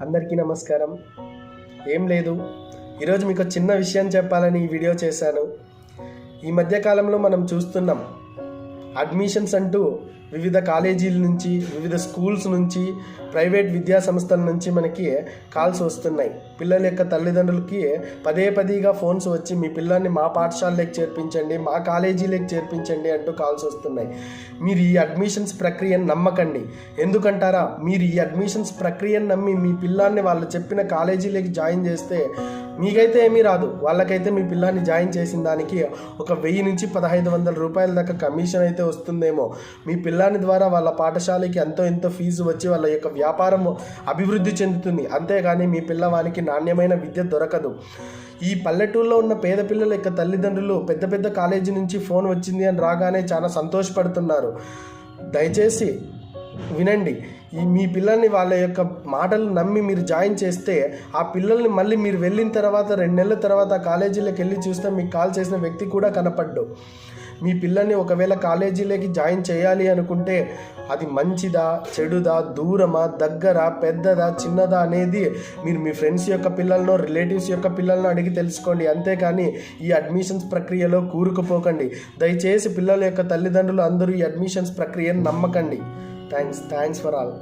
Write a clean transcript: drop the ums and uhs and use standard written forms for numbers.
అందరికీ నమస్కారం. ఏం లేదు, ఈరోజు మీకు చిన్న విషయం చెప్పాలని ఈ వీడియో చేశాను. ఈ మధ్యకాలంలో మనం చూస్తున్నాం, అడ్మిషన్స్ అంటూ వివిధ కాలేజీల నుంచి, వివిధ స్కూల్స్ నుంచి, ప్రైవేట్ విద్యా సంస్థల నుంచి మనకి కాల్స్ వస్తున్నాయి. పిల్లల యొక్క తల్లిదండ్రులకి పదేగా ఫోన్స్ వచ్చి మీ పిల్లల్ని మా పాఠశాలలోకి చేర్పించండి, మా కాలేజీలోకి చేర్పించండి అంటూ కాల్స్ వస్తున్నాయి. మీరు ఈ అడ్మిషన్స్ ప్రక్రియను నమ్మకండి. ఎందుకంటారా, మీరు ఈ అడ్మిషన్స్ ప్రక్రియను నమ్మి మీ పిల్లాన్ని వాళ్ళు చెప్పిన కాలేజీలోకి జాయిన్ చేస్తే మీకైతే ఏమీ రాదు, వాళ్ళకైతే మీ పిల్లాన్ని జాయిన్ చేసిన దానికి ఒక 1000 నుంచి 1500 రూపాయల దాకా కమిషన్ అయితే వస్తుందేమో. మీ పిల్లాని ద్వారా వాళ్ళ పాఠశాలకి ఎంతో ఫీజు వచ్చి వాళ్ళ యొక్క వ్యాపారం అభివృద్ధి చెందుతుంది. అంతేగాని మీ పిల్లవానికి నాణ్యమైన విద్య దొరకదు. ఈ పల్లెటూరులో ఉన్న పేద పిల్లల యొక్క తల్లిదండ్రులు పెద్ద కాలేజీ నుంచి ఫోన్ వచ్చింది అని రాగానే చాలా సంతోషపడుతున్నారు. దయచేసి వినండి. మీ పిల్లల్ని వాళ్ళ యొక్క మాటలు నమ్మి మీరు జాయిన్ చేస్తే ఆ పిల్లల్ని మళ్ళీ మీరు వెళ్ళిన తర్వాత 2 నెలల తర్వాత ఆ కాలేజీలోకి వెళ్ళి చూస్తే మీకు కాల్ చేసిన వ్యక్తి కూడా కనపడ్డు. మీ పిల్లల్ని ఒకవేళ కాలేజీలోకి జాయిన్ చేయాలి అనుకుంటే అది మంచిదా, చెడుదా, దూరమా, దగ్గర, పెద్దదా, చిన్నదా అనేది మీరు మీ ఫ్రెండ్స్ యొక్క పిల్లలను, రిలేటివ్స్ యొక్క పిల్లలను అడిగి తెలుసుకోండి. అంతేకాని ఈ అడ్మిషన్స్ ప్రక్రియలో కూరుకుపోకండి. దయచేసి పిల్లల యొక్క తల్లిదండ్రులు అందరూ ఈ అడ్మిషన్స్ ప్రక్రియను నమ్మకండి. Thanks for all.